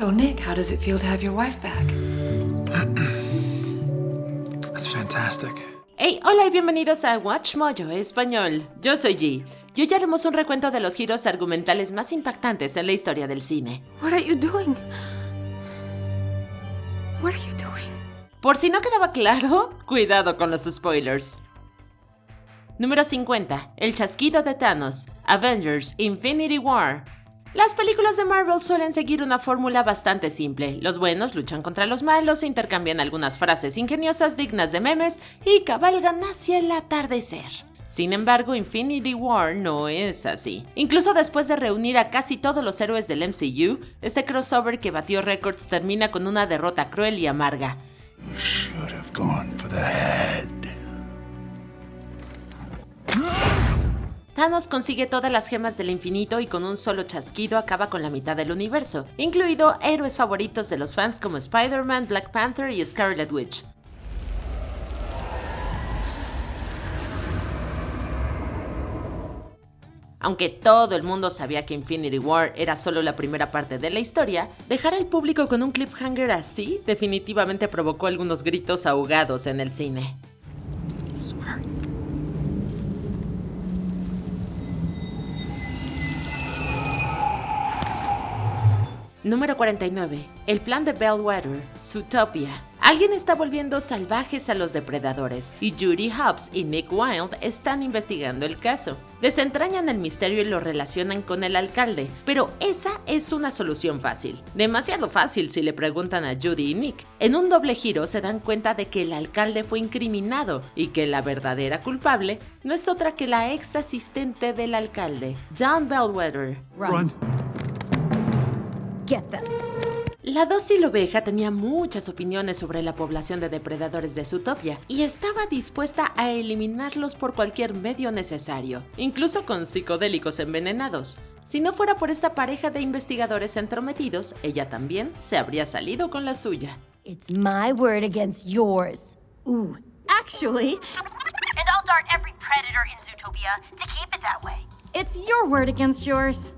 So, Nick, how does it feel to have your wife back? That's fantastic. Hey, hola y bienvenidos a Watch Mojo Español. Yo soy G. Y hoy haremos un recuento de los giros argumentales más impactantes en la historia del cine. What are you doing? What are you doing? Por si no quedaba claro, cuidado con los spoilers. Número 50. El chasquido de Thanos. Avengers Infinity War. Las películas de Marvel suelen seguir una fórmula bastante simple. Los buenos luchan contra los malos, intercambian algunas frases ingeniosas dignas de memes y cabalgan hacia el atardecer. Sin embargo, Infinity War no es así. Incluso después de reunir a casi todos los héroes del MCU, este crossover que batió récords termina con una derrota cruel y amarga. You should have gone for the head. Thanos consigue todas las gemas del infinito y con un solo chasquido acaba con la mitad del universo, incluido héroes favoritos de los fans como Spider-Man, Black Panther y Scarlet Witch. Aunque todo el mundo sabía que Infinity War era solo la primera parte de la historia, dejar al público con un cliffhanger así definitivamente provocó algunos gritos ahogados en el cine. Número 49. El plan de Bellwether, Zootopia. Alguien está volviendo salvajes a los depredadores y Judy Hopps y Nick Wilde están investigando el caso. Desentrañan el misterio y lo relacionan con el alcalde, pero esa es una solución fácil. Demasiado fácil si le preguntan a Judy y Nick. En un doble giro se dan cuenta de que el alcalde fue incriminado y que la verdadera culpable no es otra que la ex asistente del alcalde, Dawn Bellwether. Run. Get them. La dócil oveja tenía muchas opiniones sobre la población de depredadores de Zootopia y estaba dispuesta a eliminarlos por cualquier medio necesario, incluso con psicodélicos envenenados. Si no fuera por esta pareja de investigadores entrometidos, ella también se habría salido con la suya. It's my word against yours. Ooh, actually, And I'll dart every predator in Zootopia to keep it that way. It's your word against yours.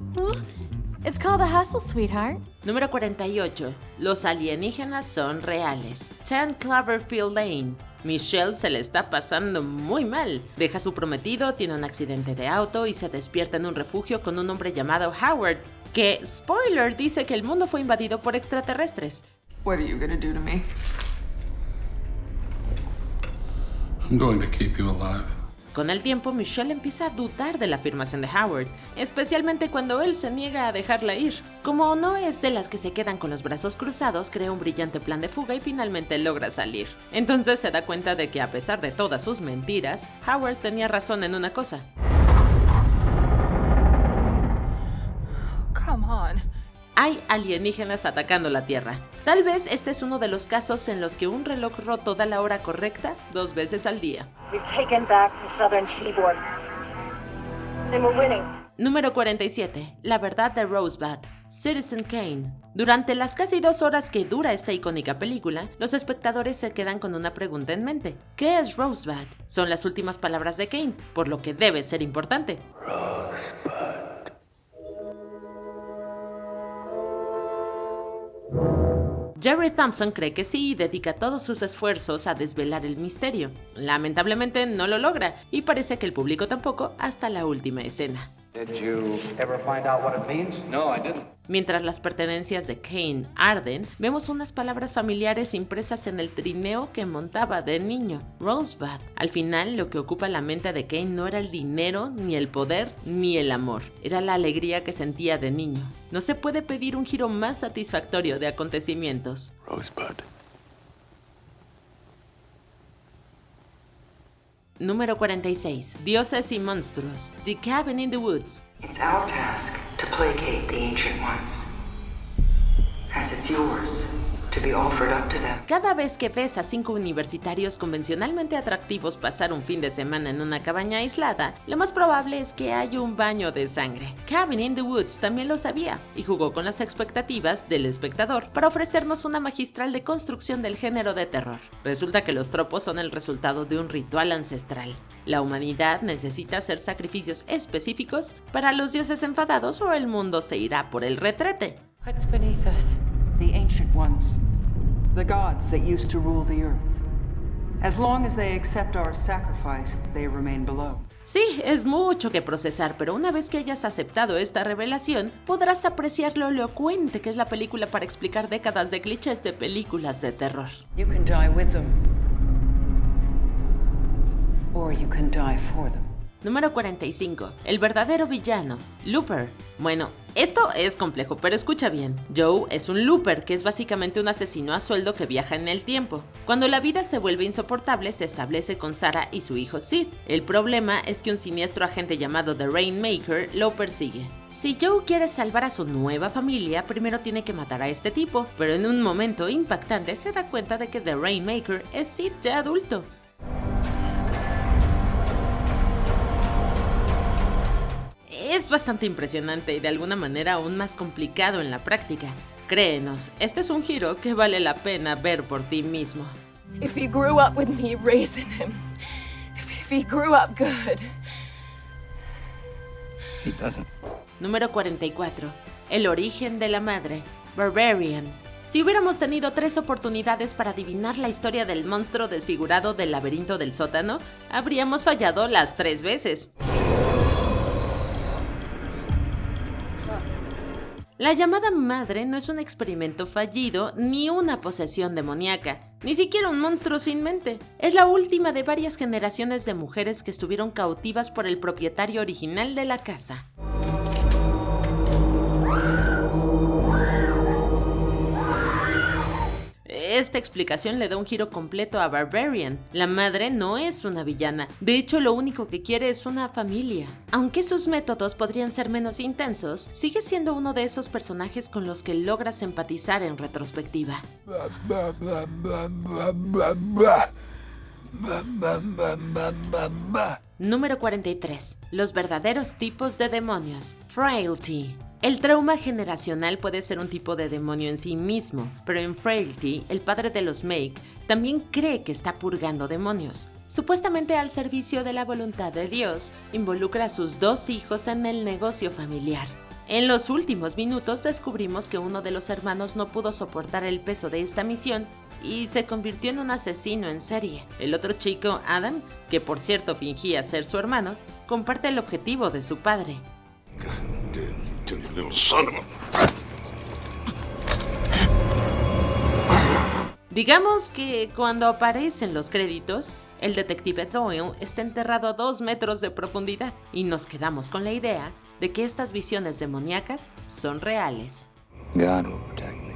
It's called a hustle, sweetheart. Número 48. Los alienígenas son reales. 10 Cloverfield Lane. Michelle se le está pasando muy mal. Deja a su prometido, tiene un accidente de auto y se despierta en un refugio con un hombre llamado Howard, que, spoiler, dice que el mundo fue invadido por extraterrestres. What are you gonna do to me? I'm going to keep you alive. Con el tiempo, Michelle empieza a dudar de la afirmación de Howard, especialmente cuando él se niega a dejarla ir. Como no es de las que se quedan con los brazos cruzados, crea un brillante plan de fuga y finalmente logra salir. Entonces se da cuenta de que a pesar de todas sus mentiras, Howard tenía razón en una cosa. Come on. Hay alienígenas atacando la Tierra. Tal vez este es uno de los casos en los que un reloj roto da la hora correcta 2 veces al día. We've taken back the southern seaboard. And we're winning. Número 47. La verdad de Rosebud, Citizen Kane. Durante las casi 2 horas que dura esta icónica película, los espectadores se quedan con una pregunta en mente. ¿Qué es Rosebud? Son las últimas palabras de Kane, por lo que debe ser importante. Jerry Thompson cree que sí y dedica todos sus esfuerzos a desvelar el misterio. Lamentablemente no lo logra y parece que el público tampoco hasta la última escena. Did you ever find out what it means? No, I didn't. Mientras las pertenencias de Kane arden, vemos unas palabras familiares impresas en el trineo que montaba de niño, Rosebud. Al final, lo que ocupa la mente de Kane no era el dinero, ni el poder, ni el amor. Era la alegría que sentía de niño. No se puede pedir un giro más satisfactorio de acontecimientos. Rosebud. Número 46. Dioses y monstruos. The Cabin in the Woods. It's our task to placate the Ancient Ones, as it's yours to be offered up to them. Cada vez que ves a 5 universitarios convencionalmente atractivos pasar un fin de semana en una cabaña aislada, lo más probable es que haya un baño de sangre. Cabin in the Woods también lo sabía y jugó con las expectativas del espectador para ofrecernos una magistral deconstrucción del género de terror. Resulta que los tropos son el resultado de un ritual ancestral. La humanidad necesita hacer sacrificios específicos para los dioses enfadados o el mundo se irá por el retrete. What's beneath us? the Ancient Ones, the gods that used to rule the earth. As long as they accept our sacrifice, they remain below. Sí, es mucho que procesar, pero una vez que hayas aceptado esta revelación, podrás apreciar lo elocuente que es la película para explicar décadas de clichés de películas de terror. You can die with them, or you can die for them. Número 45. El verdadero villano, Looper. Bueno, esto es complejo, pero escucha bien. Joe es un Looper, que es básicamente un asesino a sueldo que viaja en el tiempo. Cuando la vida se vuelve insoportable, se establece con Sarah y su hijo Sid. El problema es que un siniestro agente llamado The Rainmaker lo persigue. Si Joe quiere salvar a su nueva familia, primero tiene que matar a este tipo, pero en un momento impactante se da cuenta de que The Rainmaker es Sid ya adulto. Es bastante impresionante y de alguna manera aún más complicado en la práctica. Créenos, este es un giro que vale la pena ver por ti mismo. If he grew up with me raising him, if he grew up good. He doesn't. Número 44. El origen de la madre, Barbarian. Si hubiéramos tenido 3 oportunidades para adivinar la historia del monstruo desfigurado del laberinto del sótano, habríamos fallado las 3 veces. La llamada madre no es un experimento fallido ni una posesión demoníaca, ni siquiera un monstruo sin mente. Es la última de varias generaciones de mujeres que estuvieron cautivas por el propietario original de la casa. Esta explicación le da un giro completo a Barbarian. La madre no es una villana, de hecho lo único que quiere es una familia. Aunque sus métodos podrían ser menos intensos, sigue siendo uno de esos personajes con los que logras empatizar en retrospectiva. Número 43. Los verdaderos tipos de demonios. Frailty. El trauma generacional puede ser un tipo de demonio en sí mismo, pero en Frailty, el padre de los Make también cree que está purgando demonios. Supuestamente al servicio de la voluntad de Dios, involucra a sus 2 hijos en el negocio familiar. En los últimos minutos descubrimos que uno de los hermanos no pudo soportar el peso de esta misión y se convirtió en un asesino en serie. El otro chico, Adam, que por cierto fingía ser su hermano, comparte el objetivo de su padre. Digamos que cuando aparecen los créditos, el detective Doyle está enterrado a 2 metros de profundidad y nos quedamos con la idea de que estas visiones demoníacas son reales. God will protect me.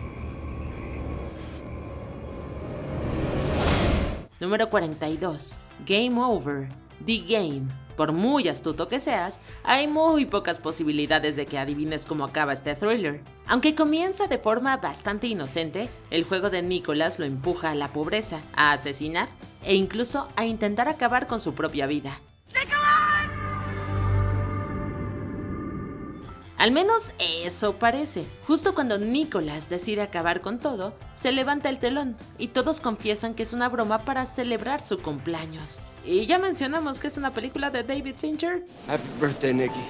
Número 42. Game Over. The Game. Por muy astuto que seas, hay muy pocas posibilidades de que adivines cómo acaba este thriller. Aunque comienza de forma bastante inocente, el juego de Nicholas lo empuja a la pobreza, a asesinar e incluso a intentar acabar con su propia vida. Al menos eso parece. Justo cuando Nicholas decide acabar con todo, se levanta el telón y todos confiesan que es una broma para celebrar su cumpleaños. Y ya mencionamos que es una película de David Fincher. Happy birthday, Nicky.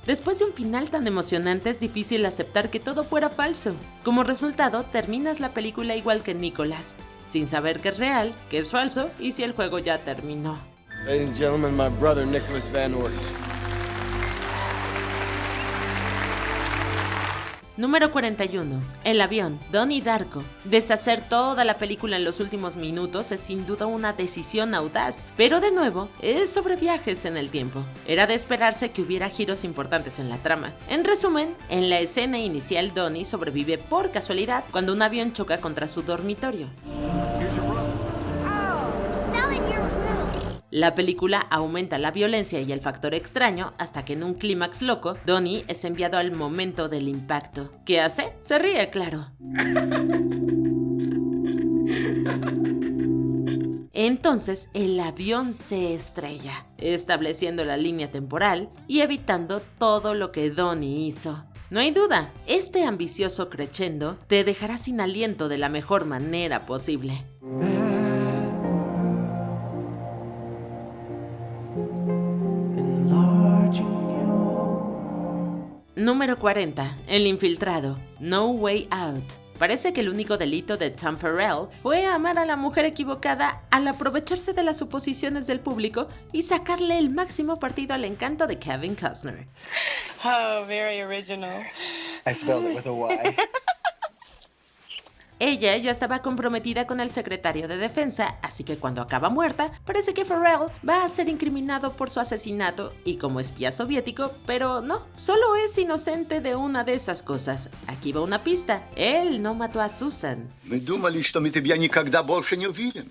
Después de un final tan emocionante es difícil aceptar que todo fuera falso. Como resultado, terminas la película igual que Nicholas, sin saber que es real, que es falso y si el juego ya terminó. Ladies and gentlemen, my brother Nicholas Van Orton. Número 41. El avión, Donnie Darko. Deshacer toda la película en los últimos minutos es sin duda una decisión audaz, pero de nuevo, es sobre viajes en el tiempo. Era de esperarse que hubiera giros importantes en la trama. En resumen, en la escena inicial Donnie sobrevive por casualidad cuando un avión choca contra su dormitorio. La película aumenta la violencia y el factor extraño hasta que en un clímax loco, Donnie es enviado al momento del impacto. ¿Qué hace? Se ríe, claro. Entonces, el avión se estrella, estableciendo la línea temporal y evitando todo lo que Donnie hizo. No hay duda, este ambicioso crescendo te dejará sin aliento de la mejor manera posible. Número Número 40. El infiltrado. No Way Out. Parece que el único delito de Tom Farrell fue amar a la mujer equivocada al aprovecharse de las suposiciones del público y sacarle el máximo partido al encanto de Kevin Costner. Oh, very original. I spelled it with a Y. Ella ya estaba comprometida con el secretario de defensa, así que cuando acaba muerta, parece que Farrell va a ser incriminado por su asesinato y como espía soviético, pero no, solo es inocente de una de esas cosas. Aquí va una pista, él no mató a Susan. Мы думали, что мы тебя никогда больше не увидим.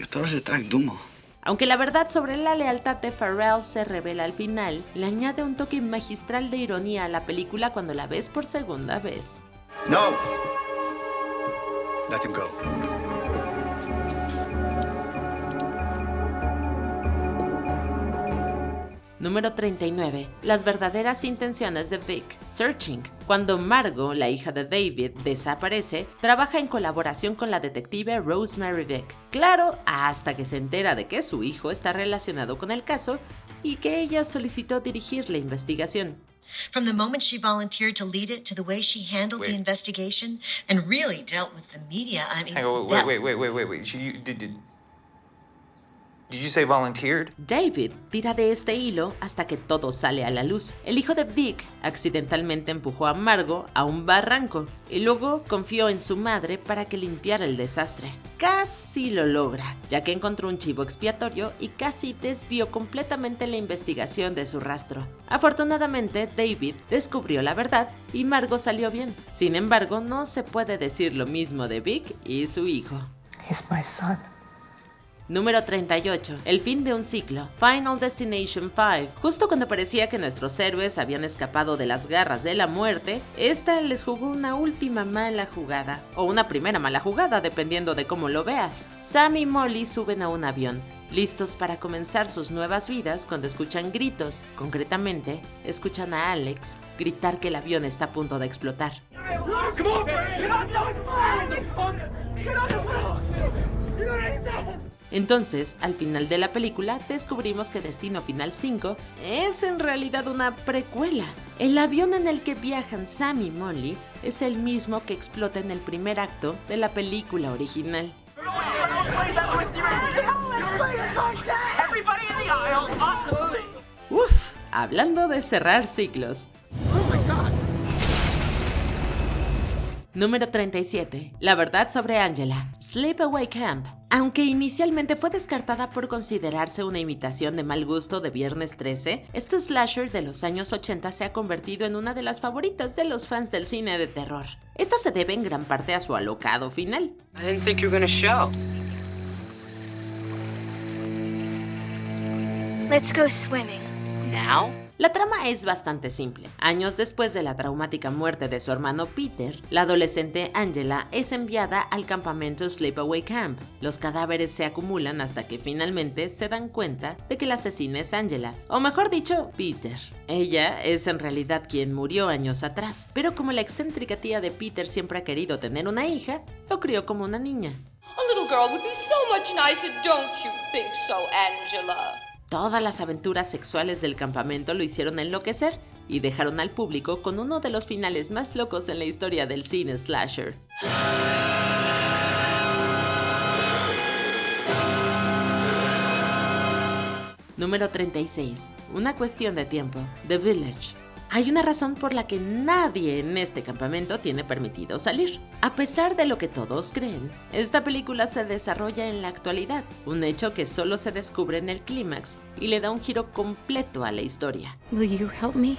Я тоже так думал. Aunque la verdad sobre la lealtad de Farrell se revela al final, le añade un toque magistral de ironía a la película cuando la ves por segunda vez. No. Let him go. Número 39. Las verdaderas intenciones de Vic. Searching. Cuando Margot, la hija de David, desaparece, trabaja en colaboración con la detective Rosemary Vick. Claro, hasta que se entera de que su hijo está relacionado con el caso y que ella solicitó dirigir la investigación. From the moment she volunteered to lead it to the way she handled the investigation and really dealt with the media, I mean... Hang on, wait. Did you say volunteered? David tira de este hilo hasta que todo sale a la luz. El hijo de Vic accidentalmente empujó a Margot a un barranco y luego confió en su madre para que limpiara el desastre. Casi lo logra, ya que encontró un chivo expiatorio y casi desvió completamente la investigación de su rastro. Afortunadamente, David descubrió la verdad y Margot salió bien. Sin embargo, no se puede decir lo mismo de Vic y su hijo. He's my son. Número 38. El fin de un ciclo. Final Destination 5. Justo cuando parecía que nuestros héroes habían escapado de las garras de la muerte, esta les jugó una última mala jugada. O una primera mala jugada, dependiendo de cómo lo veas. Sam y Molly suben a un avión, listos para comenzar sus nuevas vidas cuando escuchan gritos. Concretamente, escuchan a Alex gritar que el avión está a punto de explotar. Entonces, al final de la película, descubrimos que Destino Final 5 es en realidad una precuela. El avión en el que viajan Sam y Molly es el mismo que explota en el primer acto de la película original. Uf, hablando de cerrar ciclos. Número 37. La verdad sobre Angela. Sleepaway Camp. Aunque inicialmente fue descartada por considerarse una imitación de mal gusto de Viernes 13, este slasher de los años 80 se ha convertido en una de las favoritas de los fans del cine de terror. Esto se debe en gran parte a su alocado final. I didn't think you were gonna show. Let's go swimming. Now? La trama es bastante simple. Años después de la traumática muerte de su hermano Peter, la adolescente Angela es enviada al campamento Sleepaway Camp. Los cadáveres se acumulan hasta que finalmente se dan cuenta de que la asesina es Angela, o mejor dicho, Peter. Ella es en realidad quien murió años atrás, pero como la excéntrica tía de Peter siempre ha querido tener una hija, lo crió como una niña. A little girl would be so much nicer, don't you think so, Angela? Todas las aventuras sexuales del campamento lo hicieron enloquecer y dejaron al público con uno de los finales más locos en la historia del cine slasher. Número 36. Una cuestión de tiempo. The Village. Hay una razón por la que nadie en este campamento tiene permitido salir. A pesar de lo que todos creen, esta película se desarrolla en la actualidad, un hecho que solo se descubre en el clímax y le da un giro completo a la historia. Will you help me?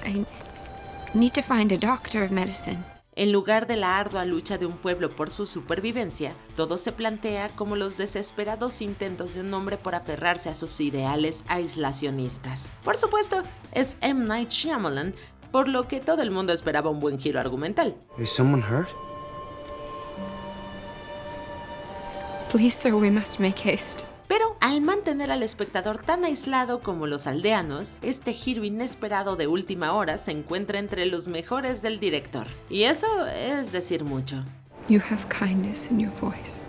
I need to find a doctor of medicine. En lugar de la ardua lucha de un pueblo por su supervivencia, todo se plantea como los desesperados intentos de un hombre por aferrarse a sus ideales aislacionistas. Por supuesto, es M. Night Shyamalan, por lo que todo el mundo esperaba un buen giro argumental. Is someone hurt? Please, sir, we must make haste. Pero al mantener al espectador tan aislado como los aldeanos, este giro inesperado de última hora se encuentra entre los mejores del director. Y eso es decir mucho. You have kindness in your voice.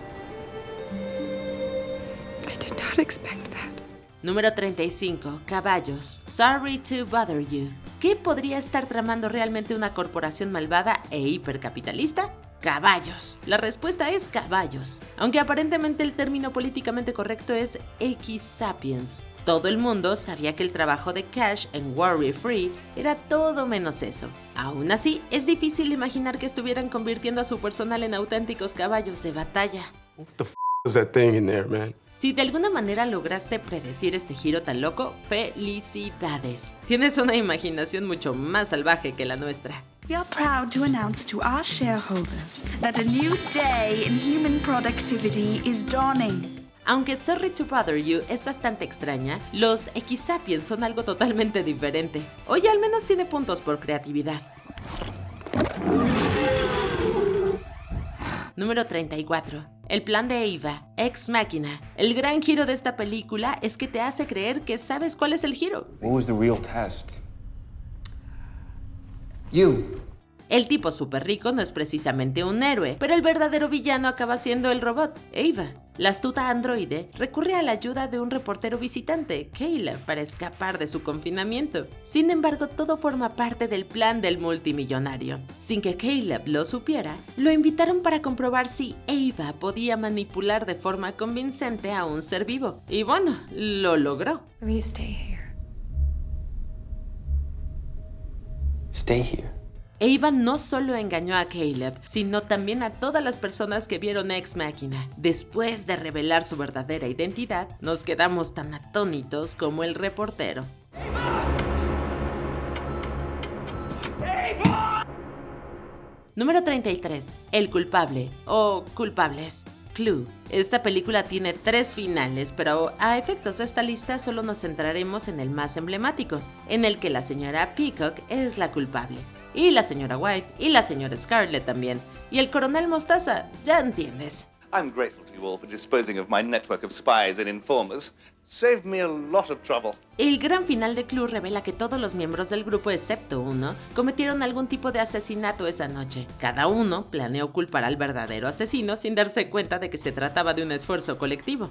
I did not expect that. Número 35. Caballos. Sorry to bother you. ¿Qué podría estar tramando realmente una corporación malvada e hipercapitalista? Caballos. La respuesta es caballos. Aunque aparentemente el término políticamente correcto es X-Sapiens. Todo el mundo sabía que el trabajo de Cash en Worry Free era todo menos eso. Aún así, es difícil imaginar que estuvieran convirtiendo a su personal en auténticos caballos de batalla. What the is that thing in there, man? Si de alguna manera lograste predecir este giro tan loco, ¡felicidades! Tienes una imaginación mucho más salvaje que la nuestra. We are proud to announce to our shareholders that a new day in human productivity is dawning. Aunque Sorry to Bother You es bastante extraña, los X-Sapiens son algo totalmente diferente. Oye, al menos tiene puntos por creatividad. Número 34. El plan de Eva, Ex Machina. El gran giro de esta película es que te hace creer que sabes cuál es el giro. What was the real test? You. El tipo súper rico no es precisamente un héroe, pero el verdadero villano acaba siendo el robot, Eva. La astuta androide recurre a la ayuda de un reportero visitante, Caleb, para escapar de su confinamiento. Sin embargo, todo forma parte del plan del multimillonario. Sin que Caleb lo supiera, lo invitaron para comprobar si Eva podía manipular de forma convincente a un ser vivo. Y bueno, lo logró. Will you stay here? Stay here. Eva no solo engañó a Caleb, sino también a todas las personas que vieron Ex Machina. Después de revelar su verdadera identidad, nos quedamos tan atónitos como el reportero. ¡Eva! Número 33. El culpable, o culpables. Clue. Esta película tiene 3 finales, pero a efectos de esta lista solo nos centraremos en el más emblemático, en el que la señora Peacock es la culpable. Y la señora White, y la señora Scarlett también. Y el coronel Mostaza, ya entiendes. I'm grateful to you all for disposing of my network of spies and informers. Saved me a lot of trouble. El gran final de Clue revela que todos los miembros del grupo, excepto uno, cometieron algún tipo de asesinato esa noche. Cada uno planeó culpar al verdadero asesino sin darse cuenta de que se trataba de un esfuerzo colectivo.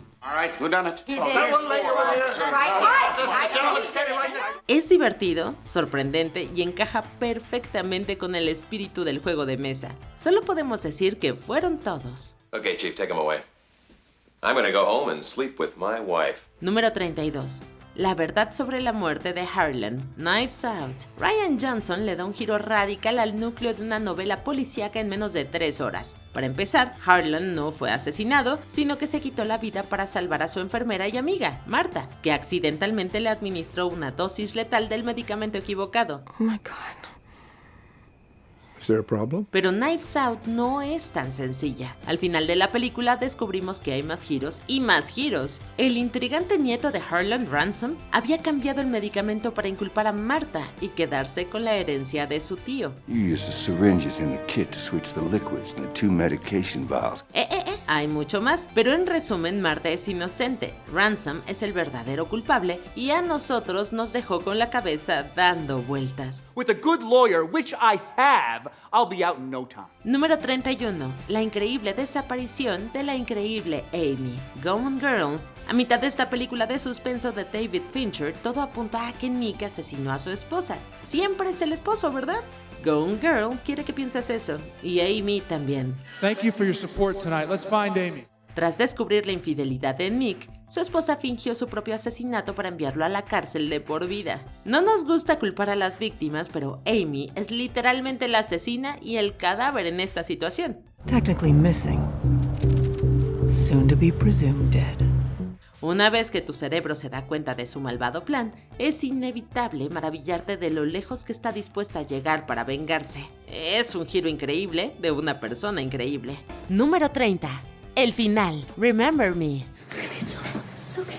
Es divertido, sorprendente y encaja perfectamente con el espíritu del juego de mesa. Solo podemos decir que fueron todos. Okay, Chief, take him away. I'm gonna go home and sleep with my wife. Número 32. La verdad sobre la muerte de Harlan, Knives Out. Rian Johnson le da un giro radical al núcleo de una novela policíaca en menos de 3 horas. Para empezar, Harlan no fue asesinado, sino que se quitó la vida para salvar a su enfermera y amiga, Marta, que accidentalmente le administró una dosis letal del medicamento equivocado. Oh my God. Is there a problem? Pero Knives Out no es tan sencilla. Al final de la película descubrimos que hay más giros y más giros. El intrigante nieto de Harlan, Ransom, había cambiado el medicamento para inculpar a Marta y quedarse con la herencia de su tío. You use the syringes in the kit to switch the liquids and the 2 medication vials. Hay mucho más, pero en resumen, Marta es inocente, Ransom es el verdadero culpable y a nosotros nos dejó con la cabeza dando vueltas. With a good lawyer, which I have, I'll be out in no time. Número 31. La increíble desaparición de la increíble Amy, Gone Girl. A mitad de esta película de suspenso de David Fincher, todo apunta a que Nick asesinó a su esposa. Siempre es el esposo, ¿verdad? Gone Girl quiere que pienses eso, y Amy también. Thank you for your support tonight. Let's find Amy. Tras descubrir la infidelidad de Nick, su esposa fingió su propio asesinato para enviarlo a la cárcel de por vida. No nos gusta culpar a las víctimas, pero Amy es literalmente la asesina y el cadáver en esta situación. Technically missing. Soon to be presumed dead. Una vez que tu cerebro se da cuenta de su malvado plan, es inevitable maravillarte de lo lejos que está dispuesta a llegar para vengarse. Es un giro increíble de una persona increíble. Número 30. El final. Remember Me. It's okay.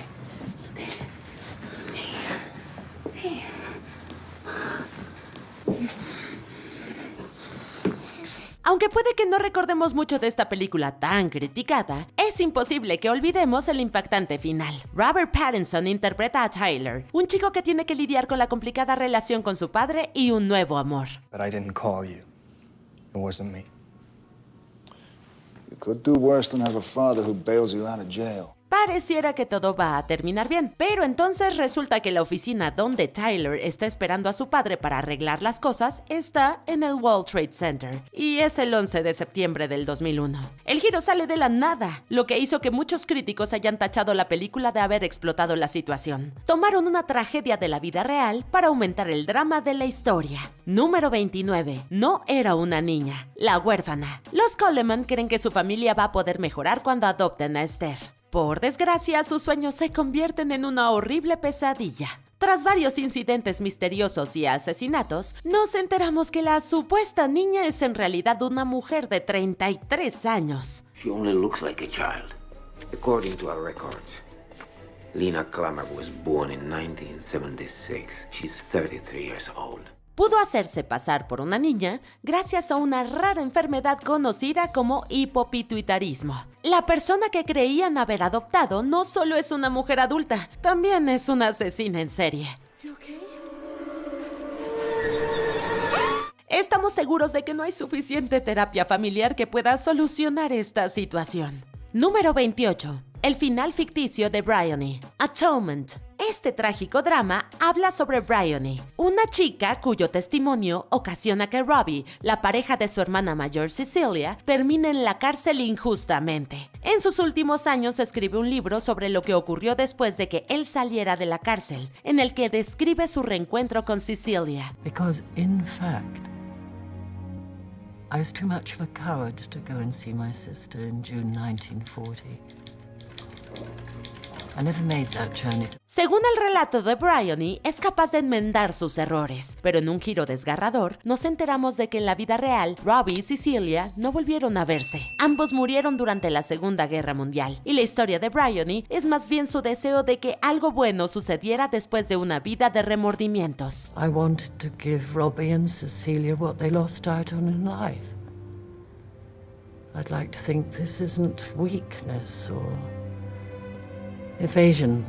Hey. Aunque puede que no recordemos mucho de esta película tan criticada, es imposible que olvidemos el impactante final. Robert Pattinson interpreta a Tyler, un chico que tiene que lidiar con la complicada relación con su padre y un nuevo amor. But I didn't call you. It wasn't me. You could do worse than have a father who bails you out of jail. Pareciera que todo va a terminar bien, pero entonces resulta que la oficina donde Tyler está esperando a su padre para arreglar las cosas está en el World Trade Center, y es el 11 de septiembre del 2001. El giro sale de la nada, lo que hizo que muchos críticos hayan tachado la película de haber explotado la situación. Tomaron una tragedia de la vida real para aumentar el drama de la historia. Número 29. No era una niña, la huérfana. Los Coleman creen que su familia va a poder mejorar cuando adopten a Esther. Por desgracia, sus sueños se convierten en una horrible pesadilla. Tras varios incidentes misteriosos y asesinatos, nos enteramos que la supuesta niña es en realidad una mujer de 33 años. She only looks like a child. According to our records, Lena Klammer was born in 1976. She's 33 years old. Pudo hacerse pasar por una niña gracias a una rara enfermedad conocida como hipopituitarismo. La persona que creían haber adoptado no solo es una mujer adulta, también es una asesina en serie. Estamos seguros de que no hay suficiente terapia familiar que pueda solucionar esta situación. Número 28. El final ficticio de Bryony. Atonement. Este trágico drama habla sobre Bryony, una chica cuyo testimonio ocasiona que Robbie, la pareja de su hermana mayor Cecilia, termine en la cárcel injustamente. En sus últimos años escribe un libro sobre lo que ocurrió después de que él saliera de la cárcel, en el que describe su reencuentro con Cecilia. Because, in fact, I was too much of a coward to go and see my sister in June 1940. I never made that journey. Según el relato de Bryony, es capaz de enmendar sus errores, pero en un giro desgarrador, nos enteramos de que en la vida real, Robbie y Cecilia no volvieron a verse. Ambos murieron durante la Segunda Guerra Mundial, y la historia de Bryony es más bien su deseo de que algo bueno sucediera después de una vida de remordimientos. I wanted to give Robbie and Cecilia what they lost out on in life. I'd like to think this isn't weakness or evasion,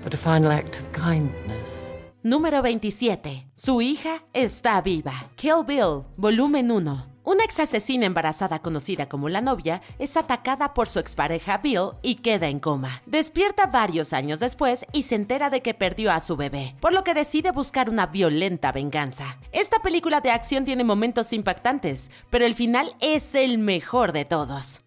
but a final act of kindness. Número 27. Su hija está viva. Kill Bill, volumen 1. Una ex asesina embarazada conocida como la novia es atacada por su expareja Bill y queda en coma. Despierta varios años después y se entera de que perdió a su bebé, por lo que decide buscar una violenta venganza. Esta película de acción tiene momentos impactantes, pero el final es el mejor de todos.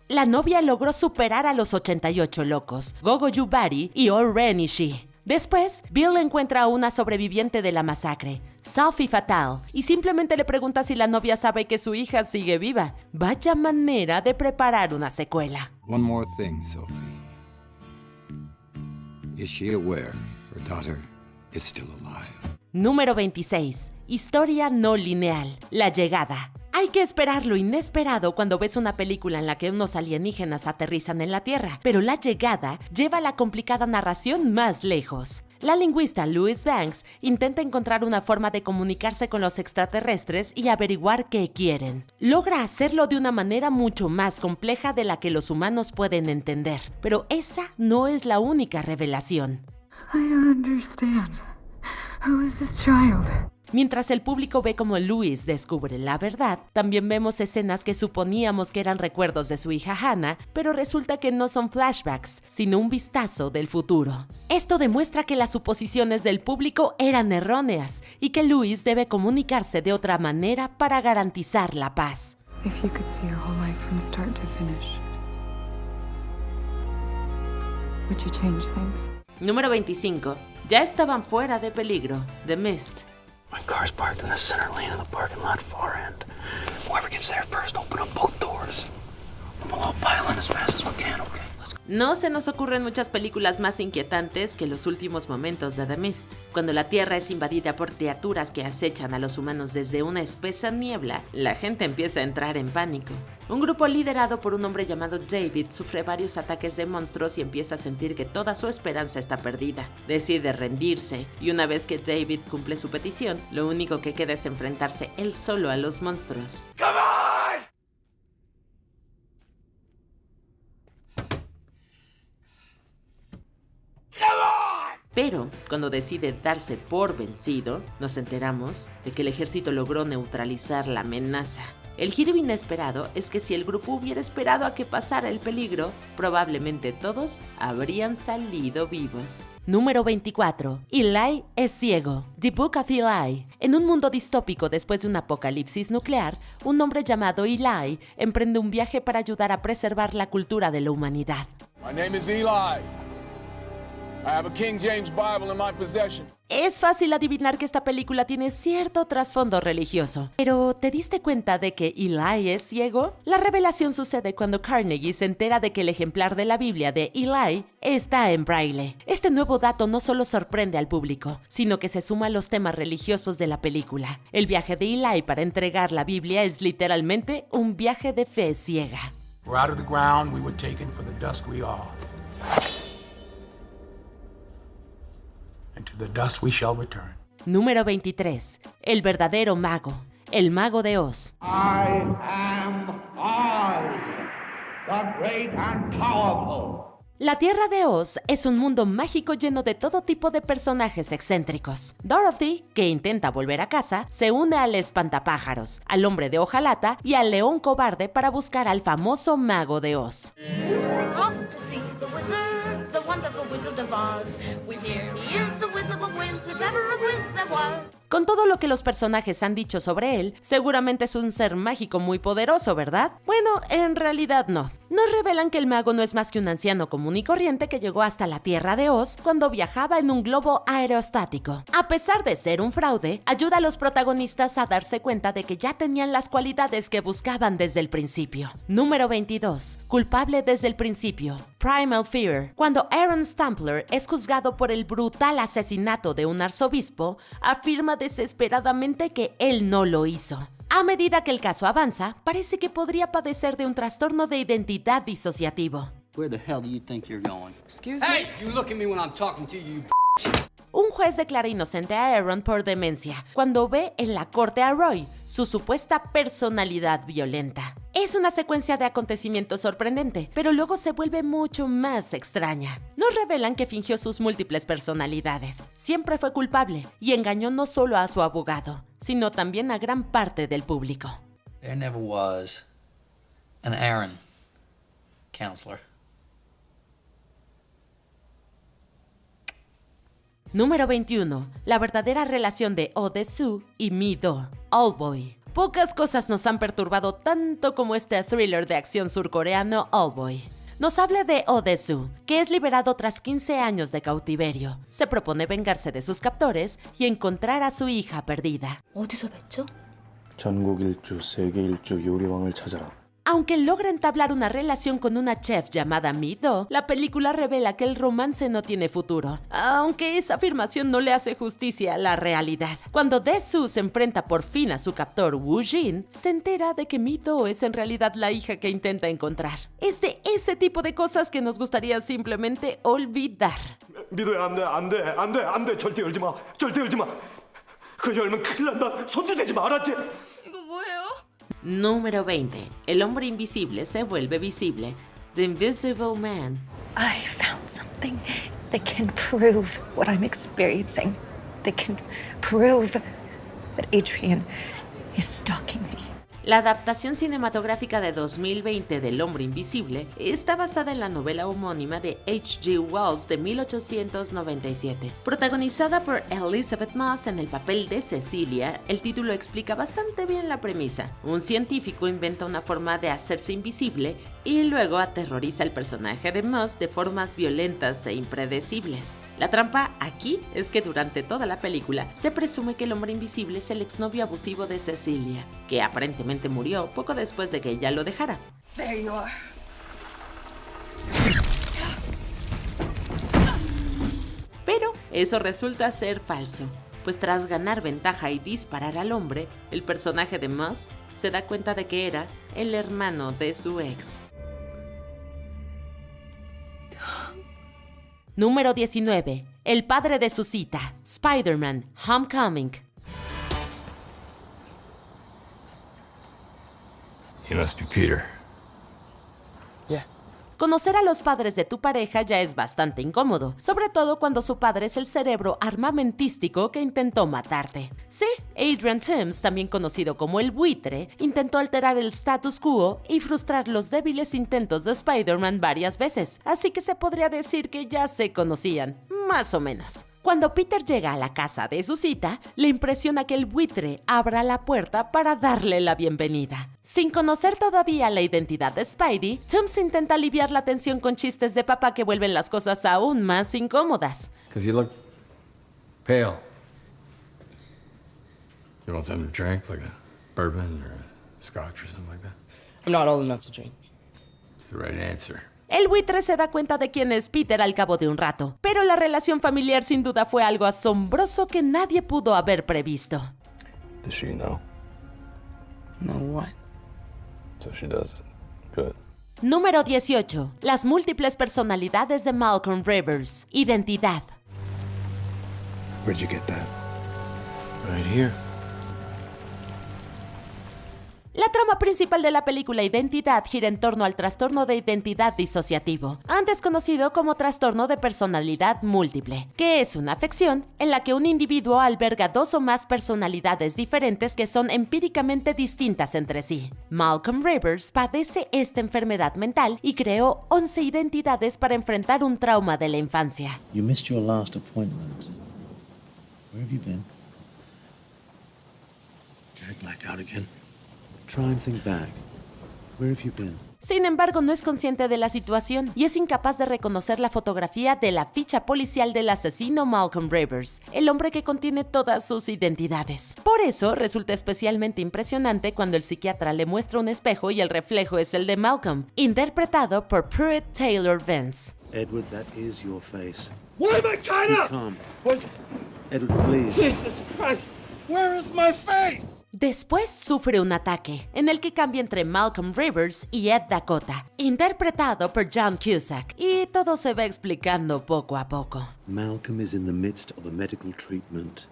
La novia logró superar a los 88 locos, Gogo Yubari y O-Ren Ishii. Después, Bill encuentra a una sobreviviente de la masacre, Sophie Fatal, y simplemente le pregunta si la novia sabe que su hija sigue viva. Vaya manera de preparar una secuela. One more thing, Sophie. Is she aware her daughter is still alive? Número 26. Historia no lineal. La llegada. Hay que esperar lo inesperado cuando ves una película en la que unos alienígenas aterrizan en la Tierra, pero La llegada lleva la complicada narración más lejos. La lingüista Louise Banks intenta encontrar una forma de comunicarse con los extraterrestres y averiguar qué quieren. Logra hacerlo de una manera mucho más compleja de la que los humanos pueden entender, pero esa no es la única revelación. I don't understand. Who is this child? Mientras el público ve como Louise descubre la verdad, también vemos escenas que suponíamos que eran recuerdos de su hija Hannah, pero resulta que no son flashbacks, sino un vistazo del futuro. Esto demuestra que las suposiciones del público eran erróneas y que Louise debe comunicarse de otra manera para garantizar la paz. If you could see your whole life from start to finish, would you change things? Número 25. Ya estaban fuera de peligro. The Mist. My car's parked in the center lane of the parking lot far end. Whoever gets there first, open up both doors. We'll all pile in as fast as we can, okay? Let's go. No se nos ocurren muchas películas más inquietantes que los últimos momentos de The Mist. Cuando la Tierra es invadida por criaturas que acechan a los humanos desde una espesa niebla, la gente empieza a entrar en pánico. Un grupo liderado por un hombre llamado David sufre varios ataques de monstruos y empieza a sentir que toda su esperanza está perdida. Decide rendirse, y una vez que David cumple su petición, lo único que queda es enfrentarse él solo a los monstruos. Come on! Come on! Pero, cuando decide darse por vencido, nos enteramos de que el ejército logró neutralizar la amenaza. El giro inesperado es que si el grupo hubiera esperado a que pasara el peligro, probablemente todos habrían salido vivos. Número 24. Eli es ciego. The Book of Eli. En un mundo distópico después de un apocalipsis nuclear, un hombre llamado Eli emprende un viaje para ayudar a preservar la cultura de la humanidad. My name is Eli. I have a King James Bible in my possession. Es fácil adivinar que esta película tiene cierto trasfondo religioso. Pero, ¿te diste cuenta de que Eli es ciego? La revelación sucede cuando Carnegie se entera de que el ejemplar de la Biblia de Eli está en braille. Este nuevo dato no solo sorprende al público, sino que se suma a los temas religiosos de la película. El viaje de Eli para entregar la Biblia es literalmente un viaje de fe ciega. We're out of the ground we were taken, for the dust we are. And to the dust we shall return. Número 23. El verdadero mago. El mago de Oz. I am Oz, the great and powerful. La Tierra de Oz es un mundo mágico lleno de todo tipo de personajes excéntricos. Dorothy, que intenta volver a casa, se une al espantapájaros, al hombre de hojalata y al león cobarde para buscar al famoso mago de Oz. Off to see the wizard, the wonderful Wizard of Oz. We hear he is the wizard of Wiz, if ever a wiz there was. Con todo lo que los personajes han dicho sobre él, seguramente es un ser mágico muy poderoso, ¿verdad? Bueno, en realidad no. Nos revelan que el mago no es más que un anciano común y corriente que llegó hasta la Tierra de Oz cuando viajaba en un globo aerostático. A pesar de ser un fraude, ayuda a los protagonistas a darse cuenta de que ya tenían las cualidades que buscaban desde el principio. Número 22. Culpable desde el principio. Primal Fear. Cuando Aaron Stampler es juzgado por el brutal asesinato de un arzobispo, afirma desesperadamente que él no lo hizo. A medida que el caso avanza, parece que podría padecer de un trastorno de identidad disociativo. Where the hell do you think you're going? Excuse Hey, you look at me when I'm talking to you, Un juez declara inocente a Aaron por demencia cuando ve en la corte a Roy, su supuesta personalidad violenta. Es una secuencia de acontecimientos sorprendente, pero luego se vuelve mucho más extraña. Nos revelan que fingió sus múltiples personalidades, siempre fue culpable y engañó no solo a su abogado, sino también a gran parte del público. There never was an Aaron counselor. Número 21. La verdadera relación de Oh Dae-soo y Mi-do, Oldboy. Pocas cosas nos han perturbado tanto como este thriller de acción surcoreano Oldboy. Nos habla de Oh Dae-soo, que es liberado tras 15 años de cautiverio. Se propone vengarse de sus captores y encontrar a su hija perdida. 어디서 뵀죠? 전국 일주, 세계 일주 요리왕을 찾아라. Aunque logra entablar una relación con una chef llamada Mi-do, la película revela que el romance no tiene futuro, aunque esa afirmación no le hace justicia a la realidad. Cuando Dae-soo se enfrenta por fin a su captor Woo-jin, se entera de que Mi-do es en realidad la hija que intenta encontrar. Es de ese tipo de cosas que nos gustaría simplemente olvidar. 미도야, 안 돼. 절대 열지 마. 그 열면 큰일 난다. 손도 대지 마, 알았지? 이거 뭐예요? Número 20. El hombre invisible se vuelve visible. The Invisible Man. I found something that can prove what I'm experiencing. That can prove that Adrian is stalking me. La adaptación cinematográfica de 2020 del Hombre Invisible está basada en la novela homónima de H.G. Wells de 1897. Protagonizada por Elizabeth Moss en el papel de Cecilia, el título explica bastante bien la premisa. Un científico inventa una forma de hacerse invisible y luego aterroriza al personaje de Moss de formas violentas e impredecibles. La trampa aquí es que durante toda la película se presume que el hombre invisible es el exnovio abusivo de Cecilia, que aparentemente murió poco después de que ella lo dejara. There you are. Pero eso resulta ser falso, pues tras ganar ventaja y disparar al hombre, el personaje de Moss se da cuenta de que era el hermano de su ex. Número 19. El padre de su cita, Spider-Man: Homecoming. He must be Peter. Conocer a los padres de tu pareja ya es bastante incómodo, sobre todo cuando su padre es el cerebro armamentístico que intentó matarte. Sí, Adrian Toomes, también conocido como el buitre, intentó alterar el status quo y frustrar los débiles intentos de Spider-Man varias veces, así que se podría decir que ya se conocían, más o menos. Cuando Peter llega a la casa de su cita, le impresiona que el buitre abra la puerta para darle la bienvenida. Sin conocer todavía la identidad de Spidey, Toomes intenta aliviar la tensión con chistes de papá que vuelven las cosas aún más incómodas. Because you look pale. You want something to drink, like a bourbon or a scotch or something like that? I'm not old enough to drink. It's the right answer. El buitre se da cuenta de quién es Peter al cabo de un rato, pero la relación familiar sin duda fue algo asombroso que nadie pudo haber previsto. Does she know? Know what? So she does it. Good. Número 18. Las múltiples personalidades de Malcolm Rivers. Identidad. Where'd you get that? Right here. La trama principal de la película Identidad gira en torno al trastorno de identidad disociativo, antes conocido como trastorno de personalidad múltiple, que es una afección en la que un individuo alberga dos o más personalidades diferentes que son empíricamente distintas entre sí. Malcolm Rivers padece esta enfermedad mental y creó 11 identidades para enfrentar un trauma de la infancia. You missed your last appointment. Where have you been? Did I black out again? Try and think back. Where have you been? Sin embargo, no es consciente de la situación y es incapaz de reconocer la fotografía de la ficha policial del asesino Malcolm Rivers, el hombre que contiene todas sus identidades. Por eso, resulta especialmente impresionante cuando el psiquiatra le muestra un espejo y el reflejo es el de Malcolm, interpretado por Pruitt Taylor Vance. Edward, that is your face. Why am I tied up? Calm. Edward, please. Jesus Christ, where is my face? Después sufre un ataque, en el que cambia entre Malcolm Rivers y Ed Dakota, interpretado por John Cusack, y todo se va explicando poco a poco. Malcolm is in the midst of a medical treatment,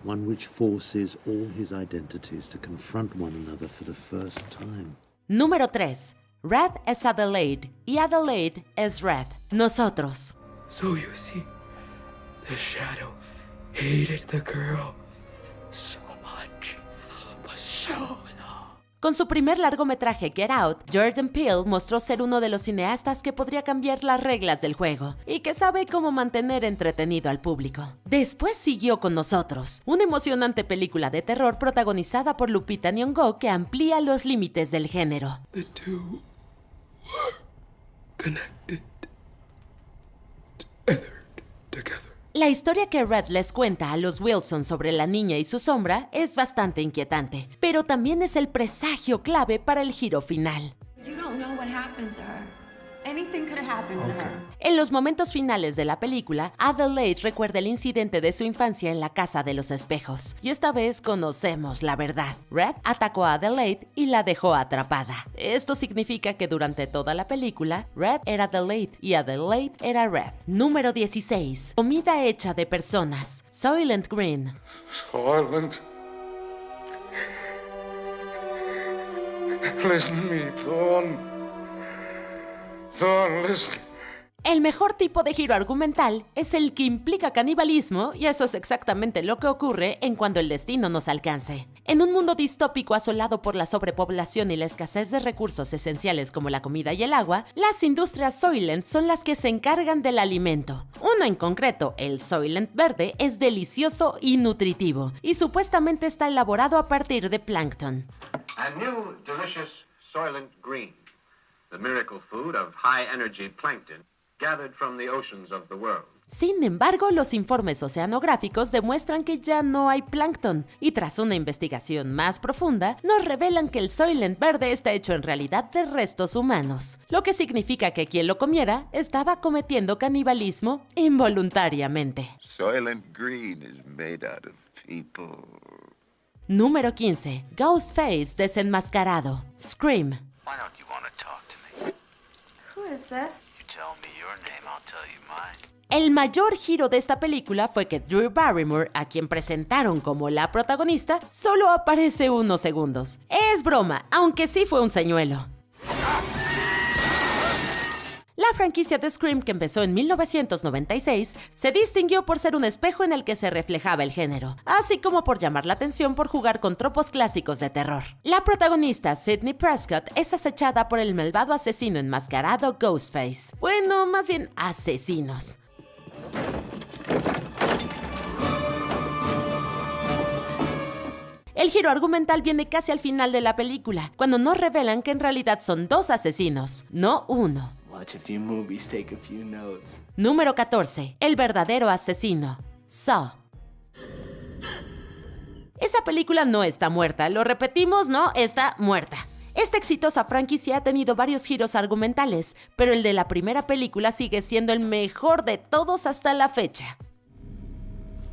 one which forces all his identities to confront one another for the first time. Número 3. Red es Adelaide y Adelaide es Red. Nosotros. So you see, the Shadow hated the girl so much, but so long. Con su primer largometraje Get Out, Jordan Peele mostró ser uno de los cineastas que podría cambiar las reglas del juego y que sabe cómo mantener entretenido al público. Después siguió con Nosotros, una emocionante película de terror protagonizada por Lupita Nyong'o que amplía los límites del género. The two were connected, together. La historia que Red les cuenta a los Wilson sobre la niña y su sombra es bastante inquietante, pero también es el presagio clave para el giro final. You don't know what happened to her. Anything could have happened to her. En los momentos finales de la película, Adelaide recuerda el incidente de su infancia en la Casa de los Espejos, y esta vez conocemos la verdad. Red atacó a Adelaide y la dejó atrapada. Esto significa que durante toda la película, Red era Adelaide y Adelaide era Red. Número 16. Comida hecha de personas. Soylent Green. Soylent. Listen to me, Thorn. Thorn, listen. El mejor tipo de giro argumental es el que implica canibalismo, y eso es exactamente lo que ocurre en Cuando el destino nos alcance. En un mundo distópico asolado por la sobrepoblación y la escasez de recursos esenciales como la comida y el agua, las industrias Soylent son las que se encargan del alimento. Uno en concreto, el Soylent verde, es delicioso y nutritivo, y supuestamente está elaborado a partir de plancton. A new delicious Soylent Green, the miracle food of high-energy plankton gathered from the oceans of the world. Sin embargo, los informes oceanográficos demuestran que ya no hay plancton, y tras una investigación más profunda, nos revelan que el Soylent verde está hecho en realidad de restos humanos, lo que significa que quien lo comiera estaba cometiendo canibalismo involuntariamente. Soylent Green is made out of people. Número 15. Ghostface desenmascarado. Scream. Why don't you want to talk to me? Who is this? You tell me your name, I'll tell you mine. El mayor giro de esta película fue que Drew Barrymore, a quien presentaron como la protagonista, solo aparece unos segundos. Es broma, aunque sí fue un señuelo. La franquicia de Scream, que empezó en 1996, se distinguió por ser un espejo en el que se reflejaba el género, así como por llamar la atención por jugar con tropos clásicos de terror. La protagonista, Sidney Prescott, es acechada por el malvado asesino enmascarado Ghostface. Bueno, más bien asesinos. El giro argumental viene casi al final de la película, cuando nos revelan que en realidad son 2 asesinos, no uno. Número 14. El verdadero asesino. Saw. Esa película no está muerta, lo repetimos, no está muerta. Esta exitosa franquicia ha tenido varios giros argumentales, pero el de la primera película sigue siendo el mejor de todos hasta la fecha.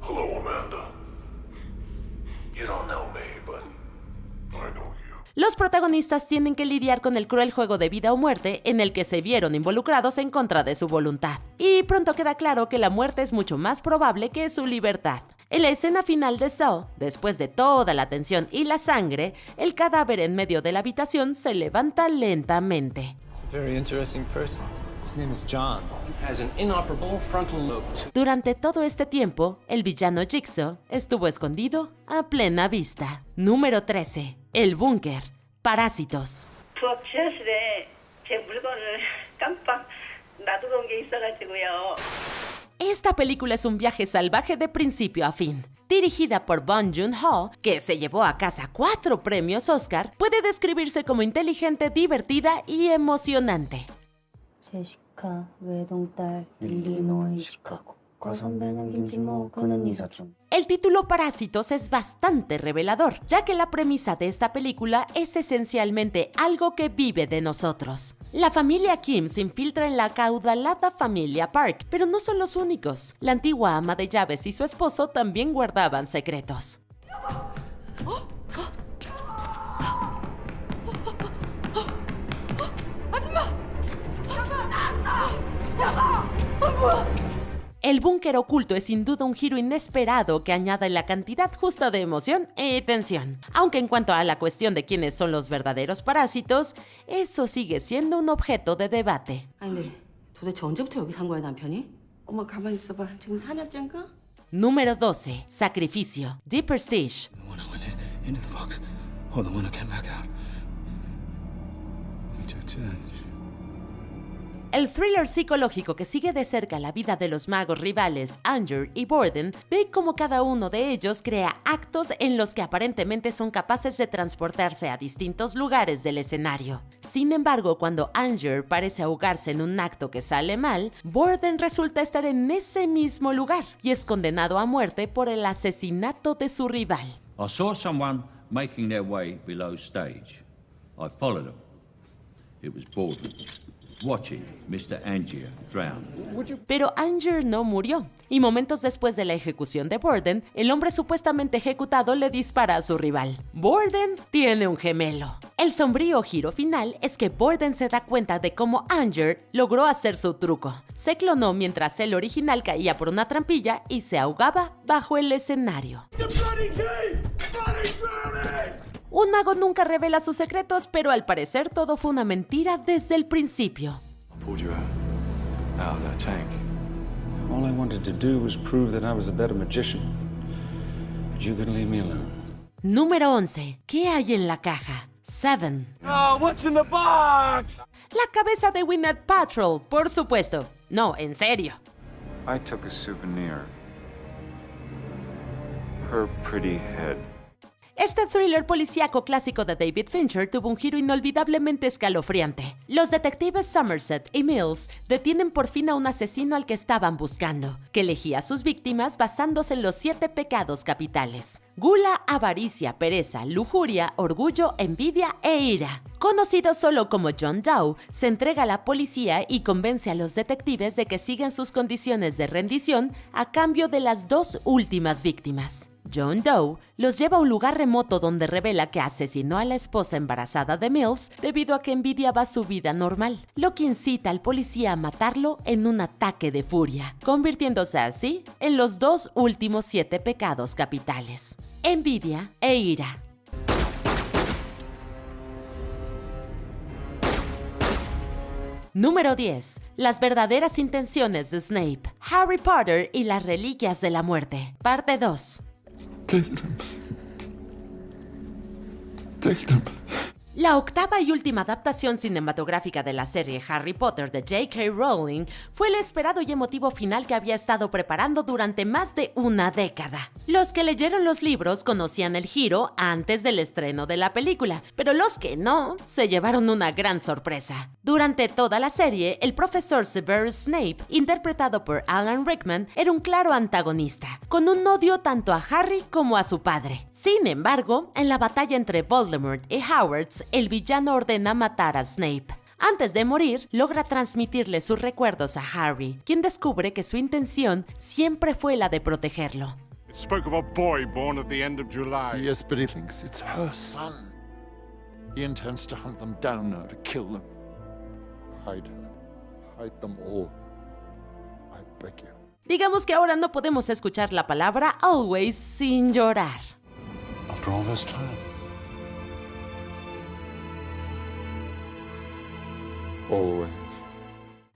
Hello, Amanda. You don't know me, but I know you. Los protagonistas tienen que lidiar con el cruel juego de vida o muerte en el que se vieron involucrados en contra de su voluntad. Y pronto queda claro que la muerte es mucho más probable que su libertad. En la escena final de Saw, después de toda la tensión y la sangre, el cadáver en medio de la habitación se levanta lentamente. Durante todo este tiempo, el villano Jigsaw estuvo escondido a plena vista. Número 13. El búnker. Parásitos. Esta película es un viaje salvaje de principio a fin. Dirigida por Bong Joon-ho, que se llevó a casa 4 premios Oscar, puede describirse como inteligente, divertida y emocionante. El título Parásitos es bastante revelador, ya que la premisa de esta película es esencialmente algo que vive de nosotros. La familia Kim se infiltra en la acaudalada familia Park, pero no son los únicos. La antigua ama de llaves y su esposo también guardaban secretos. El búnker oculto es sin duda un giro inesperado que añade la cantidad justa de emoción y tensión. Aunque en cuanto a la cuestión de quiénes son los verdaderos parásitos, eso sigue siendo un objeto de debate. Número 12. Sacrificio. The Prestige. El thriller psicológico que sigue de cerca la vida de los magos rivales Anger y Borden ve cómo cada uno de ellos crea actos en los que aparentemente son capaces de transportarse a distintos lugares del escenario. Sin embargo, cuando Anger parece ahogarse en un acto que sale mal, Borden resulta estar en ese mismo lugar y es condenado a muerte por el asesinato de su rival. I saw someone making their way below stage. I followed them. It was Borden. Watching Mr. Angier drown. Pero Anger no murió, y momentos después de la ejecución de Borden, el hombre supuestamente ejecutado le dispara a su rival. Borden tiene un gemelo. El sombrío giro final es que Borden se da cuenta de cómo Anger logró hacer su truco. Se clonó mientras el original caía por una trampilla y se ahogaba bajo el escenario. Un mago nunca revela sus secretos, pero al parecer todo fue una mentira desde el principio. Pulled you out of that tank. All I wanted to do was prove that I was a better magician. But you couldn't leave me alone. Número 11. ¿Qué hay en la caja? Seven. Oh, what's in the box? La cabeza de Gwyneth Paltrow, por supuesto. No, en serio. I took a souvenir. Her pretty head. Este thriller policíaco clásico de David Fincher tuvo un giro inolvidablemente escalofriante. Los detectives Somerset y Mills detienen por fin a un asesino al que estaban buscando, que elegía a sus víctimas basándose en los 7 pecados capitales: gula, avaricia, pereza, lujuria, orgullo, envidia e ira. Conocido solo como John Doe, se entrega a la policía y convence a los detectives de que sigan sus condiciones de rendición a cambio de las 2 últimas víctimas. John Doe los lleva a un lugar remoto donde revela que asesinó a la esposa embarazada de Mills debido a que envidiaba su vida normal, lo que incita al policía a matarlo en un ataque de furia, convirtiéndose así en los 2 últimos 7 pecados capitales: envidia e ira. Número 10. Las verdaderas intenciones de Snape. Harry Potter y las reliquias de la muerte. Parte 2. La octava y última adaptación cinematográfica de la serie Harry Potter de J.K. Rowling fue el esperado y emotivo final que había estado preparando durante más de una década. Los que leyeron los libros conocían el giro antes del estreno de la película, pero los que no, se llevaron una gran sorpresa. Durante toda la serie, el profesor Severus Snape, interpretado por Alan Rickman, era un claro antagonista, con un odio tanto a Harry como a su padre. Sin embargo, en la batalla entre Voldemort y Hogwarts, el villano ordena matar a Snape. Antes de morir, logra transmitirle sus recuerdos a Harry, quien descubre que su intención siempre fue la de protegerlo. It spoke of a boy born at the end of July. Yes, but he thinks it's her son. He intends to hunt them down now, to kill them. Hide her. Hide them all. I beg you. Digamos que ahora no podemos escuchar la palabra always sin llorar. After all this time. Always.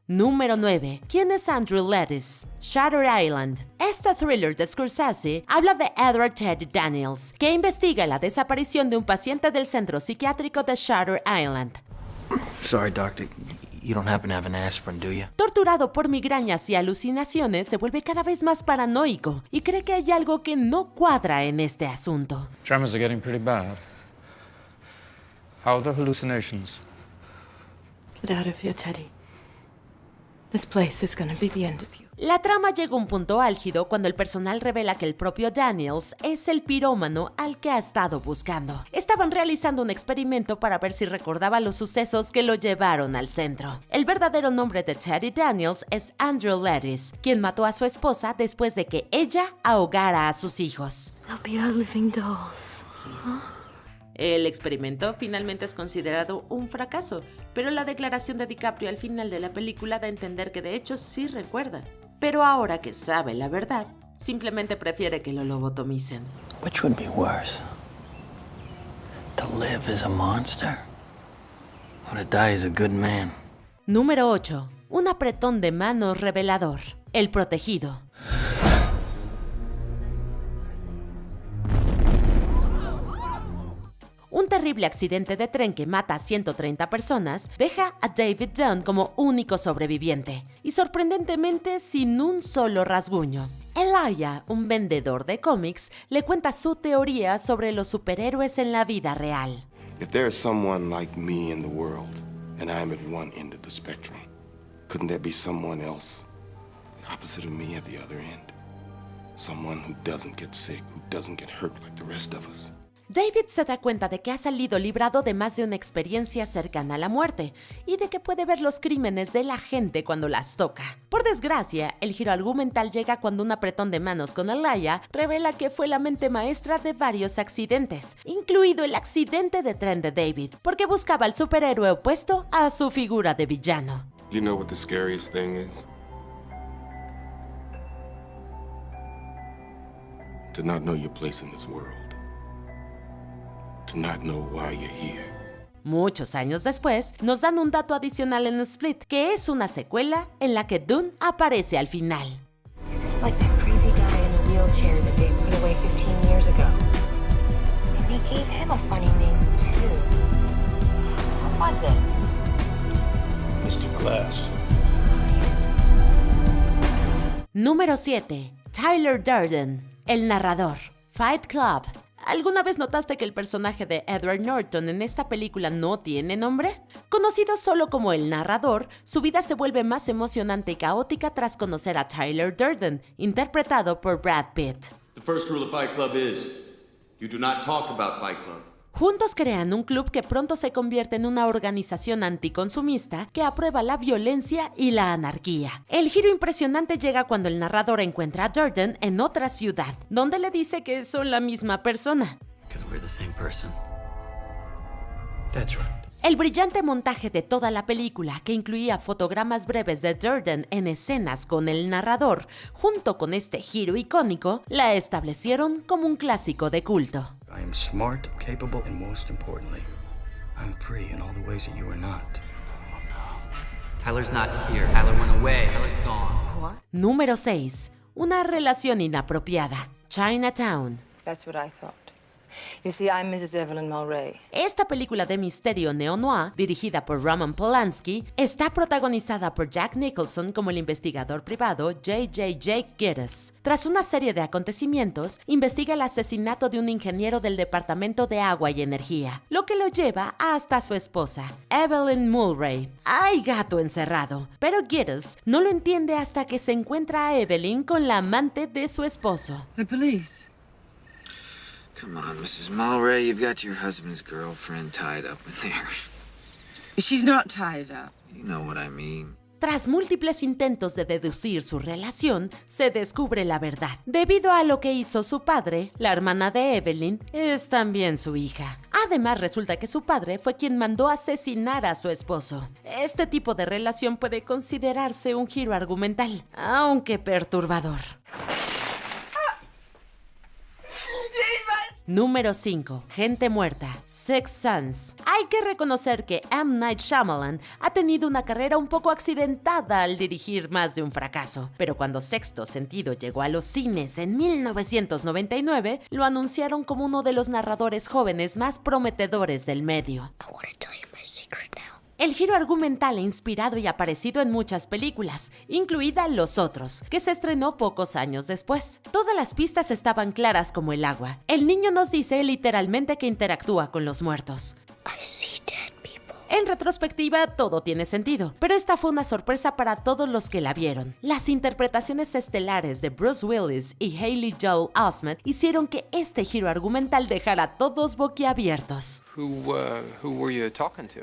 Número 9. ¿Quién es Andrew Lattice? Shutter Island. Este thriller de Scorsese habla de Edward Teddy Daniels, que investiga la desaparición de un paciente del centro psiquiátrico de Shutter Island. Sorry, doctor. You don't happen to have an aspirin, do you? Torturado por migrañas y alucinaciones, se vuelve cada vez más paranoico y cree que hay algo que no cuadra en este asunto. Tremors are getting pretty bad. How are the hallucinations? Get out of here, Teddy. This place is gonna be the end of you. La trama llega a un punto álgido cuando el personal revela que el propio Daniels es el pirómano al que ha estado buscando. Estaban realizando un experimento para ver si recordaba los sucesos que lo llevaron al centro. El verdadero nombre de Teddy Daniels es Andrew Lattice, quien mató a su esposa después de que ella ahogara a sus hijos. They'll be our living dolls. Huh? El experimento finalmente es considerado un fracaso, pero la declaración de DiCaprio al final de la película da a entender que de hecho sí recuerda. Pero ahora que sabe la verdad, simplemente prefiere que lo lobotomicen. Which would be worse? To live as a monster? Or to die as a good man? Número 8. Un apretón de manos revelador. El protegido. Un terrible accidente de tren que mata a 130 personas deja a David Dunn como único sobreviviente, y sorprendentemente sin un solo rasguño. Elijah, un vendedor de cómics, le cuenta su teoría sobre los superhéroes en la vida real. If there is someone like me in the world, and I am at one end of the spectrum, couldn't there be someone else, the opposite of me at the other end? Someone who doesn't get sick, who doesn't get hurt like the rest of us. David se da cuenta de que ha salido librado de más de una experiencia cercana a la muerte y de que puede ver los crímenes de la gente cuando las toca. Por desgracia, el giro argumental llega cuando un apretón de manos con Elijah revela que fue la mente maestra de varios accidentes, incluido el accidente de tren de David, porque buscaba al superhéroe opuesto a su figura de villano. You know what the scariest thing is? To not know your place in this world. To not know why you're here. Muchos años después, nos dan un dato adicional en Split, que es una secuela en la que Dunn aparece al final. This is like that crazy guy in the wheelchair that they put away 15 years ago. And they gave him a funny name, too. What was it? Mr. Glass. Número 7. Tyler Durden, el narrador. Fight Club. ¿Alguna vez notaste que el personaje de Edward Norton en esta película no tiene nombre? Conocido solo como el narrador, su vida se vuelve más emocionante y caótica tras conocer a Tyler Durden, interpretado por Brad Pitt. The first rule of Fight Club is, you do not talk about Fight Club. Juntos crean un club que pronto se convierte en una organización anticonsumista que aprueba la violencia y la anarquía. El giro impresionante llega cuando el narrador encuentra a Durden en otra ciudad, donde le dice que son la misma persona. El brillante montaje de toda la película, que incluía fotogramas breves de Durden en escenas con el narrador, junto con este giro icónico, la establecieron como un clásico de culto. I am smart, capable, and most importantly, I'm free in all the ways that you are not. Tyler's not here. Tyler went away. Tyler's gone. What? Número 6. Una relación inapropiada. Chinatown. That's what I thought. You see, I'm Mrs. Evelyn Mulray. Esta película de misterio neo-noir, dirigida por Roman Polanski, está protagonizada por Jack Nicholson como el investigador privado Jake Gittes. Tras una serie de acontecimientos, investiga el asesinato de un ingeniero del Departamento de Agua y Energía, lo que lo lleva hasta su esposa, Evelyn Mulray. Hay gato encerrado, pero Gittes no lo entiende hasta que se encuentra a Evelyn con la amante de su esposo. The police. Come on, Mrs. Mulray, you've got your husband's girlfriend tied up in there. She's not tied up. You know what I mean. Tras múltiples intentos de deducir su relación, se descubre la verdad. Debido a lo que hizo su padre, la hermana de Evelyn es también su hija. Además, resulta que su padre fue quien mandó asesinar a su esposo. Este tipo de relación puede considerarse un giro argumental, aunque perturbador. Número 5. Gente muerta. Sixth Sense. Hay que reconocer que M. Night Shyamalan ha tenido una carrera un poco accidentada al dirigir más de un fracaso, pero cuando Sexto Sentido llegó a los cines en 1999, lo anunciaron como uno de los narradores jóvenes más prometedores del medio. El giro argumental ha inspirado y aparecido en muchas películas, incluida Los Otros, que se estrenó pocos años después. Todas las pistas estaban claras como el agua. El niño nos dice literalmente que interactúa con los muertos. En retrospectiva, todo tiene sentido, pero esta fue una sorpresa para todos los que la vieron. Las interpretaciones estelares de Bruce Willis y Haley Joel Osment hicieron que este giro argumental dejara a todos boquiabiertos. Who were you talking to?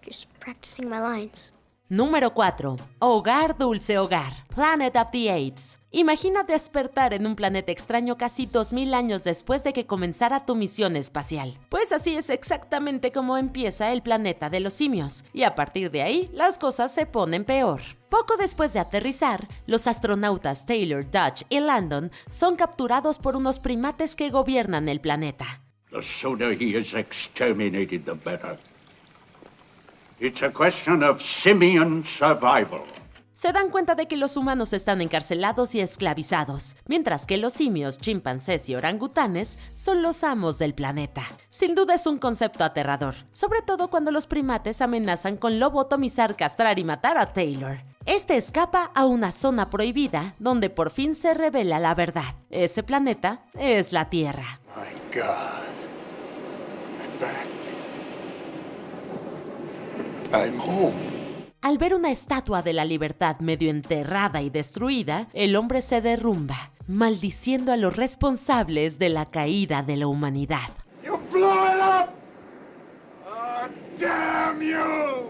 Just practicing my lines. Número 4. Hogar Dulce Hogar. Planet of the Apes. Imagina despertar en un planeta extraño casi 2000 años después de que comenzara tu misión espacial. Pues así es exactamente como empieza el planeta de los simios, y a partir de ahí las cosas se ponen peor. Poco después de aterrizar, los astronautas Taylor, Dutch y Landon son capturados por unos primates que gobiernan el planeta. The sooner he is exterminated, the better. It's a question of simian survival. Se dan cuenta de que los humanos están encarcelados y esclavizados, mientras que los simios, chimpancés y orangutanes son los amos del planeta. Sin duda es un concepto aterrador, sobre todo cuando los primates amenazan con lobotomizar, castrar y matar a Taylor. Este escapa a una zona prohibida donde por fin se revela la verdad. Ese planeta es la Tierra. My God. I'm back. I'm home. Al ver una estatua de la libertad medio enterrada y destruida, el hombre se derrumba, maldiciendo a los responsables de la caída de la humanidad. You blew it up! Oh, damn you!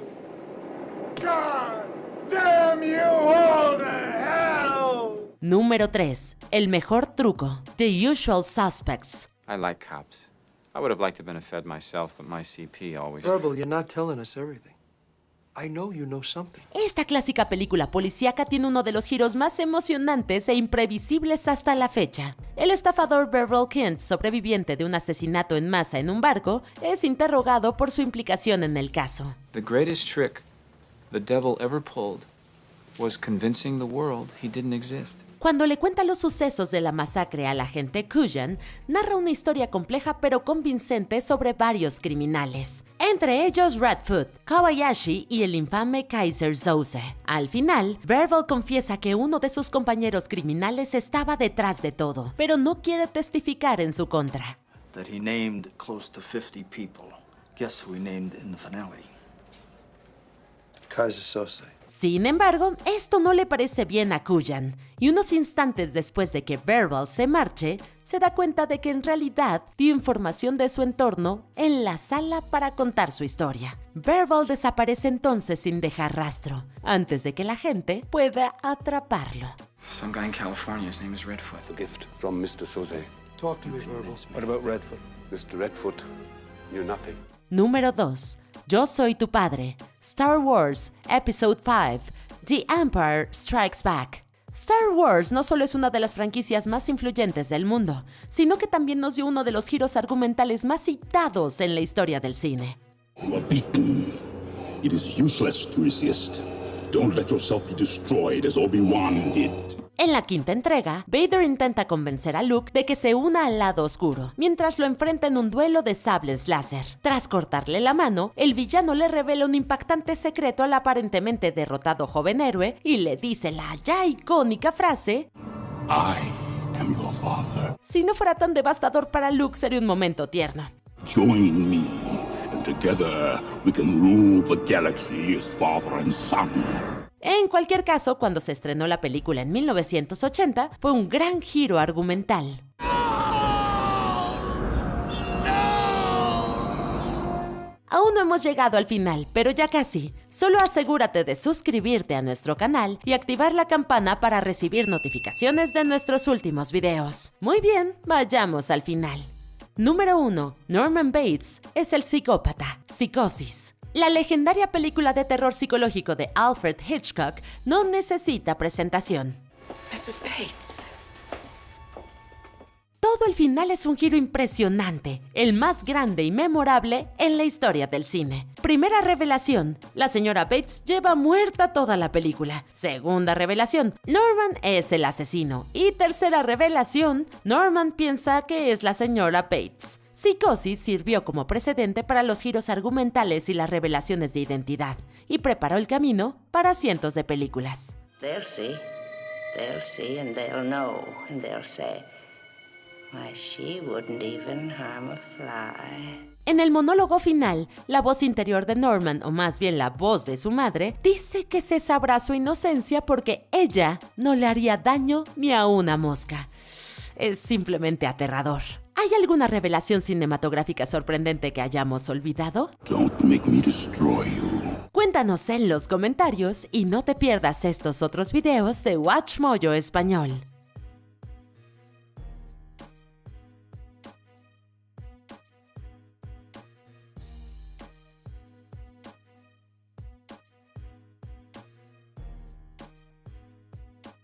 God damn you all to hell! Número 3. El mejor truco. The Usual Suspects. I like cops. I would have liked to have been a Fed myself, but my CP always... Verbal, you're not telling us everything. I know you know something. Esta clásica película policíaca tiene uno de los giros más emocionantes e imprevisibles hasta la fecha. El estafador Beryl Kent, sobreviviente de un asesinato en masa en un barco, es interrogado por su implicación en el caso. The greatest trick the devil ever pulled was convincing the world he didn't exist. Cuando le cuenta los sucesos de la masacre al agente Kujan, narra una historia compleja pero convincente sobre varios criminales. Entre ellos Redfoot, Kobayashi y el infame Kaiser Soze. Al final, Beryl confiesa que uno de sus compañeros criminales estaba detrás de todo, pero no quiere testificar en su contra. That he named close to 50 people. Guess who he named in the finale? Kaiser Soze. Sin embargo, esto no le parece bien a Kujan, y unos instantes después de que Beryl se marche, se da cuenta de que en realidad dio información de su entorno en la sala para contar su historia. Beryl desaparece entonces sin dejar rastro, antes de que la gente pueda atraparlo. Some guy in California, his name is Redfoot. A gift from Mr. Soze. Talk to me, Verbal. What about Redfoot? Mr. Redfoot knew nothing. Número 2. Yo soy tu padre. Star Wars Episode 5. The Empire Strikes Back. Star Wars no solo es una de las franquicias más influyentes del mundo, sino que también nos dio uno de los giros argumentales más citados en la historia del cine. You are beaten. It is useless to resist. Don't let yourself be destroyed as Obi-Wan did. En la quinta entrega, Vader intenta convencer a Luke de que se una al lado oscuro, mientras lo enfrenta en un duelo de sables láser. Tras cortarle la mano, el villano le revela un impactante secreto al aparentemente derrotado joven héroe y le dice la ya icónica frase: I am your father. Si no fuera tan devastador para Luke, sería un momento tierno. Join me, and together we can rule the galaxy as father and son. En cualquier caso, cuando se estrenó la película en 1980, fue un gran giro argumental. Aún no hemos llegado al final, pero ya casi. Solo asegúrate de suscribirte a nuestro canal y activar la campana para recibir notificaciones de nuestros últimos videos. Muy bien, vayamos al final. Número 1. Norman Bates es el psicópata. Psicosis. La legendaria película de terror psicológico de Alfred Hitchcock no necesita presentación. Mrs. Bates. Todo el final es un giro impresionante, el más grande y memorable en la historia del cine. Primera revelación, la señora Bates lleva muerta toda la película. Segunda revelación, Norman es el asesino. Y tercera revelación, Norman piensa que es la señora Bates. Psicosis sirvió como precedente para los giros argumentales y las revelaciones de identidad, y preparó el camino para cientos de películas. They'll see, and they'll know, and they'll say, why, she wouldn't even harm a fly. En el monólogo final, la voz interior de Norman, o más bien la voz de su madre, dice que se sabrá su inocencia porque ella no le haría daño ni a una mosca. Es simplemente aterrador. ¿Hay alguna revelación cinematográfica sorprendente que hayamos olvidado? Don't make me destroy you. Cuéntanos en los comentarios y no te pierdas estos otros videos de WatchMojo Español.